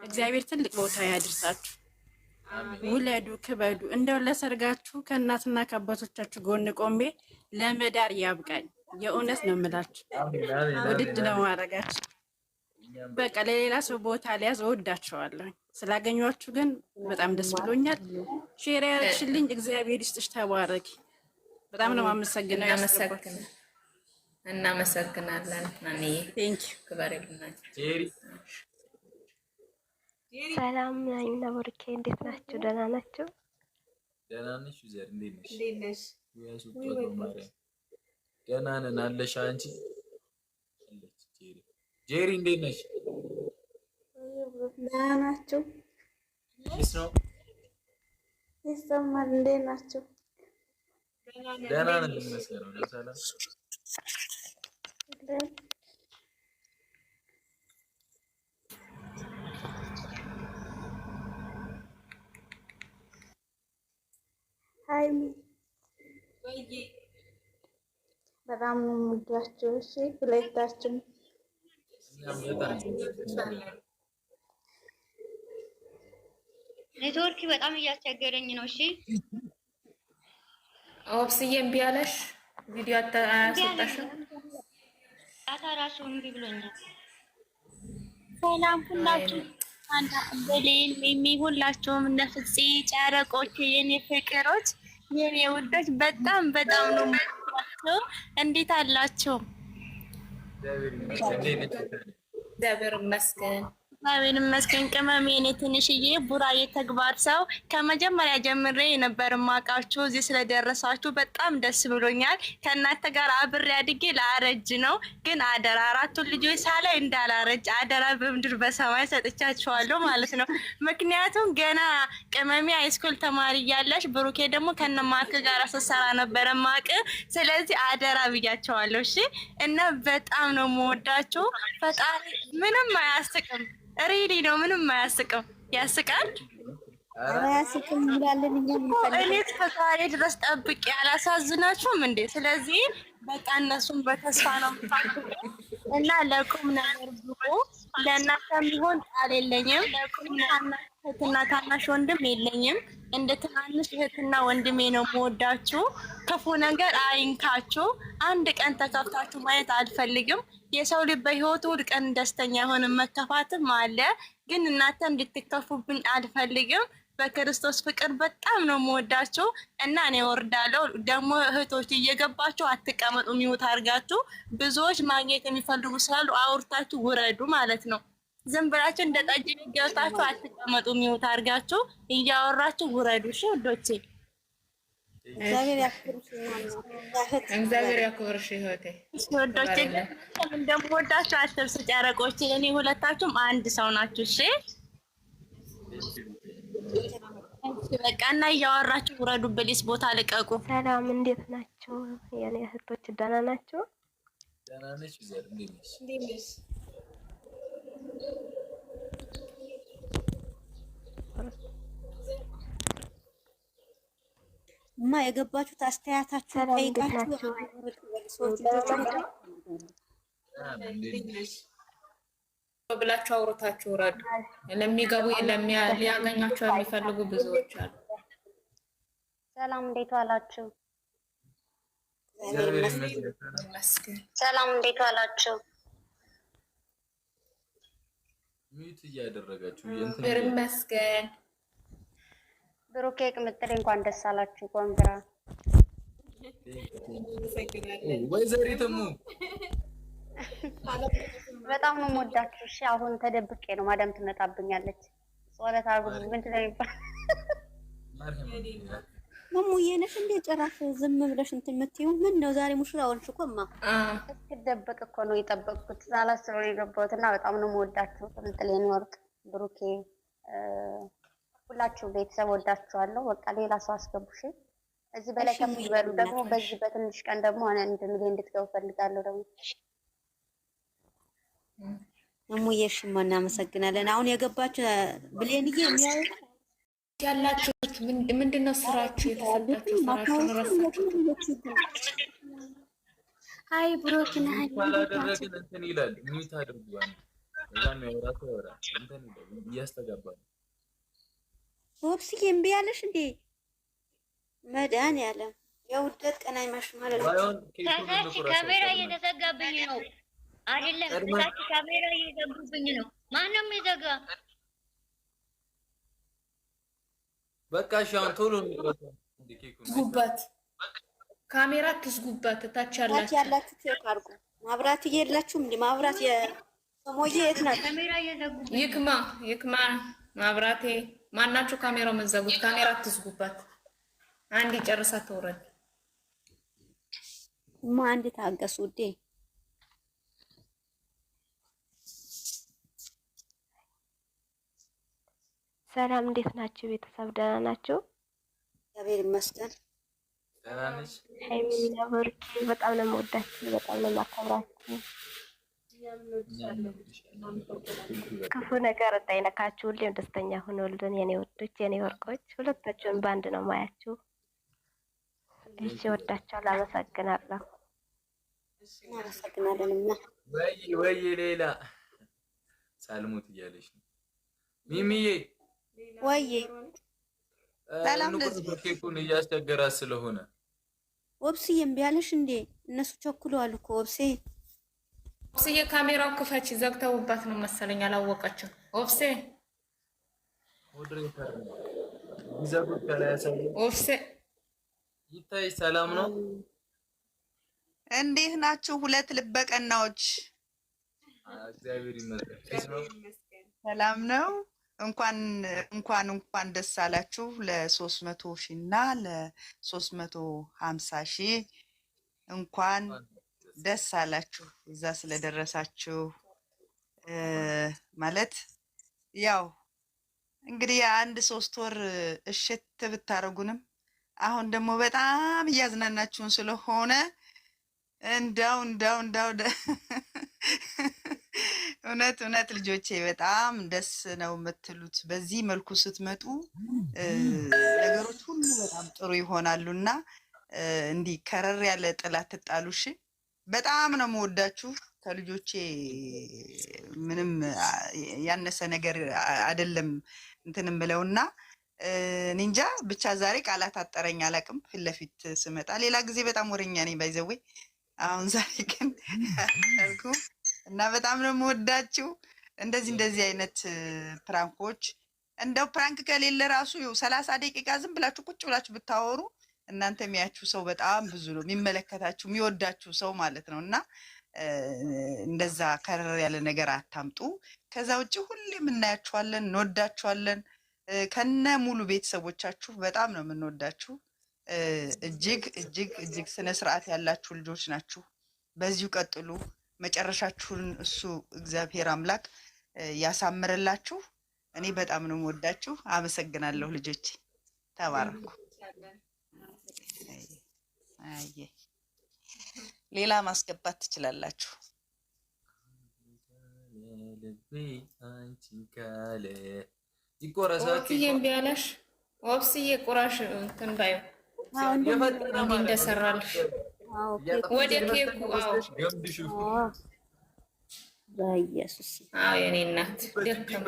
እግዚአብሔር ትልቅ ቦታ ያድርሳችሁ። ውለዱ፣ ክበዱ። እንደው ለሰርጋችሁ ከእናትና ከአባቶቻችሁ ጎን ቆሜ ለመዳር ያብቃኝ። የእውነት ነው የምላችሁ። ውድድ ነው ማድረጋችሁ። በቃ ለሌላ ሰው ቦታ ሊያዝ እወዳቸዋለሁ። ስላገኟችሁ ግን በጣም ደስ ብሎኛል። ሼር ያደረግሽልኝ እግዚአብሔር ይስጥሽ፣ ተባረኪ። በጣም ነው የማመሰግነው። እናመሰግናለን። ናንዬ ክበሬልናል። ሰላም ነኝ። ነብርኬ እንዴት ናችሁ? ደህና ናችሁ? ደህና ነሽ? ዘር እንዴት ነሽ? ደህና ነን አለሽ አንቺ? ጄሪ እንዴት ነሽ? ደህና ናችሁ? ይሰማል? እንዴት ናችሁ? ደህና ነን ይመስገነው። ለሰላም ሃይ በጣም ነው የምወዳችሁ። እሺ ሁለታችሁ ኔትወርክ በጣም እያስቸገረኝ ነው። እሺ ኦፕስዬ እምቢ አለሽ? ቪዲዮ አያስወጣሽም? ራሱ እምቢ ብሎኛል። ሰላም ሁላችሁ አንተ በሌል የሚሁላችሁም ነፍሴ ጨረቆች የኔ ፍቅሮች የኔ ውዶች በጣም በጣም ነው የምወዳችሁ። እንዴት አላችሁ? እግዚአብሔር ይመስገን። እግዚአብሔር ይመስገን። ቅመም የኔ ትንሽዬ ቡራ የተግባር ሰው ከመጀመሪያ ጀምሬ የነበር ማቃችሁ እዚህ ስለደረሳችሁ በጣም ደስ ብሎኛል። ከእናንተ ጋር አብሬ አድጌ ላረጅ ነው፣ ግን አደራ አራቱን ልጆች ሳላይ እንዳላረጅ አደራ በምድር በሰማይ ሰጥቻችኋለሁ ማለት ነው። ምክንያቱም ገና ቅመሜ ሃይስኩል ተማሪ እያለሽ ብሩኬ ደግሞ ከነማክ ጋር ስትሰራ ነበረ ማቅ። ስለዚህ አደራ ብያቸዋለሁ። እሺ እና በጣም ነው የምወዳችሁ። ፈጣሪ ምንም አያስቅም። ሪሊ ነው ምንም አያስቅም። ያስቃል? አያስቅም ይላልን እኛ እኔ እስከዛሬ ድረስ ጠብቄ አላሳዝናችሁም እንዴ? ስለዚህ በቃ እነሱም በተስፋ ነው እና ለቁም ነገር ብሎ ለእናንተ የሚሆን ቃል የለኝም። እህትና ታናሽ ወንድም የለኝም። እንደ ትናንሽ እህትና ወንድሜ ነው የምወዳችሁ። ክፉ ነገር አይንካችሁ። አንድ ቀን ተከፍታችሁ ማየት አልፈልግም። የሰው ልጅ በህይወቱ ሁል ቀን ደስተኛ የሆነ መከፋትም አለ፣ ግን እናንተ እንድትከፉብኝ አልፈልግም። በክርስቶስ ፍቅር በጣም ነው የምወዳችሁ እና እኔ ወርዳለሁ። ደግሞ እህቶች እየገባችሁ አትቀመጡ፣ ሚውት አድርጋችሁ። ብዙዎች ማግኘት የሚፈልጉ ስላሉ አውርታችሁ ውረዱ ማለት ነው። ዝም ብላችሁ እንደ ጠጅ ገብታችሁ አትቀመጡ፣ ሚውት አድርጋችሁ እያወራችሁ ውረዱ። እሺ ውዶቼ፣ እግዚአብሔር ያክብርሽ። እግዚአብሔር ያክብርሽ እህቴ። ውዶቼ እንደምወዳችሁ አትርሱ ጨረቆቼ። እኔ ሁለታችሁም አንድ ሰው ናችሁ። እሺ በቃ እና እያወራችሁ ውረዱ። በሊስ ቦታ ልቀቁ። ሰላም እንዴት ናችሁ የኔ እህቶች? ደህና ናችሁ? ደህና ነሽ? ዘር እንዴት ነሽ? የገባችሁት አስተያየታችሁን ጠይቃችሁ ብላችሁ አውርታችሁ ውረዱ። ለሚገቡ ሊያገኛቸው የሚፈልጉ ብዙዎች አሉ። ሰላም እንዴት ዋላችሁ? ሰላም እንዴት ዋላችሁ? ሚት እያደረጋችሁ ይመስገን። ብሩኬ ቅምጥሌ እንኳን ደስ አላችሁ። ኮንግራ ወይዘሪትሙ በጣም ነው የምወዳችሁ። እሺ አሁን ተደብቄ ነው፣ ማዳም ትመጣብኛለች። ጸሎት አድርጉ። ምንድን ነው የሚባለው? ማሙዬ ነሽ እንዴ? ጭራሽ ዝም ብለሽ እንትን የምትይው ምን ነው? ዛሬ ሙሽራ ሆንሽ እኮ እማ። እስክደበቅ እኮ ነው የጠበቅኩት። ሳላስበው ነው የገባሁት እና በጣም ነው የምወዳችሁ። ቅምጥሌ ወርቅ፣ ብሩኬ፣ ሁላችሁ ቤተሰብ ወዳችኋለሁ። በቃ ሌላ ሰው አስገቡሽ። እዚህ በላይ ከሚበሉ ደግሞ በዚህ በትንሽ ቀን ደግሞ አንድ ሚሊዮን እንድትገቡ ፈልጋለሁ ደግሞ ማሙዬሽ እናመሰግናለን። አሁን የገባችሁ ብሌንዬ የሚያው ያላችሁት ምንድነው? ስራችሁ የተፈታችሁ ስራችሁ ረሳችሁ? አይ ብሮክና ባላደረግን እንትን ይላል። ሚት አድርጓል። እዛም ያወራቱ ያወራ እንትን እያስተጋባ ነው። ወብስዬ እምቢ ያለሽ እንዴ? መድኃኒዓለም የውደት ቀን አይማሽ ማለት ነው። ከታች ካሜራ እየተዘጋብኝ ነው አይደለም? ከታች ካሜራ እየዘጉብኝ ነው። ማንም ይዘጋ። በቃ ሻውን ቶሎ ጉባት ካሜራ ትዝጉባት። ታች ያላችሁ ቼክ አድርጉ። ማብራት የላችሁም እንዴ? ማብራት የሰሞዬ የት ናት? ካሜራ እየዘጉብኝ ይክማ ማብራቴ ማናችሁ ካሜራው መዘጉት። ካሜራ ትዝጉባት። አንድ ጨርሳ ተወረድ አንድ ታገሱ ውዴ። ሰላም እንዴት ናችሁ ቤተሰብ? ደህና ናችሁ? እግዚአብሔር ይመስገን። ደህና ነሽ? ሃይሚና ብሩኬ በጣም ነው የምወዳችሁ፣ በጣም ነው የማከብራችሁ። ክፉ ነገር እንዳይነካችሁ፣ ሁሌም ደስተኛ ሆኖልን የኔ ወዶች፣ የኔ ወርቆች፣ ሁለታችሁን በአንድ ነው ማያችሁ። እሺ ወዳችኋለሁ። አመሰግናለሁ። እናመሰግናለንና ወይ ሌላ ሳልሞት እያለሽ ነው ሚሚዬ። ወይ ሰላም ለዚህ ኬኩን እያስቸገራት ስለሆነ ወብስዬ እምቢ ያለሽ እንዴ? እነሱ ቸኩለዋል እኮ ወብሴ። ወብስዬ ካሜራው ክፈች። ዘግተውባት ነው መሰለኝ አላወቀችም። ወብሴ ሞዴሬተር ነው ይዘጉት ከላይ ያሳየ ወብሴ ይታይ። ሰላም ነው? እንዴት ናችሁ? ሁለት ልበቀናዎች። እግዚአብሔር ይመስገን። ሰላም ነው። እንኳን ደስ አላችሁ ለ300 ሺህ እና ለ350 ሺህ እንኳን ደስ አላችሁ። እዛ ስለደረሳችሁ ማለት ያው እንግዲህ አንድ 3 ወር እሽት ብታረጉንም አሁን ደግሞ በጣም እያዝናናችሁን ስለሆነ እንዳው እውነት ልጆቼ በጣም ደስ ነው የምትሉት። በዚህ መልኩ ስትመጡ ነገሮች ሁሉ በጣም ጥሩ ይሆናሉና እንዲህ ከረር ያለ ጥላት ትጣሉሽ። በጣም ነው የምወዳችሁ። ከልጆቼ ምንም ያነሰ ነገር አይደለም እንትን እምለውና ኒንጃ ብቻ ዛሬ ቃላት አጠረኝ አላውቅም። ፊት ለፊት ስመጣ ሌላ ጊዜ በጣም ወሬኛ ነኝ ባይዘዌ። አሁን ዛሬ ግን አልኩ እና በጣም ነው የምወዳችሁ። እንደዚህ አይነት ፕራንኮች እንደው ፕራንክ ከሌለ ራሱ 30 ደቂቃ ዝም ብላችሁ ቁጭ ብላችሁ ብታወሩ እናንተ የሚያችሁ ሰው በጣም ብዙ ነው፣ የሚመለከታችሁ የሚወዳችሁ ሰው ማለት ነው። እና እንደዛ ከረር ያለ ነገር አታምጡ። ከዛ ውጭ ሁሌም እናያችኋለን፣ እንወዳችኋለን። ከነ ሙሉ ቤተሰቦቻችሁ በጣም ነው የምንወዳችሁ። እጅግ ስነ ስርዓት ያላችሁ ልጆች ናችሁ። በዚሁ ቀጥሉ። መጨረሻችሁን እሱ እግዚአብሔር አምላክ ያሳምርላችሁ። እኔ በጣም ነው የምወዳችሁ። አመሰግናለሁ ልጆቼ፣ ተባረኩ። ሌላ ማስገባት ትችላላችሁ። ወብስዬ እምቢ አለሽ? ወብስዬ ቁራሽ እንትን ባዩ እንዲህ እንደሰራልሽ ወደ ኬኩ። በኢየሱስ የኔ እናት ደከመ።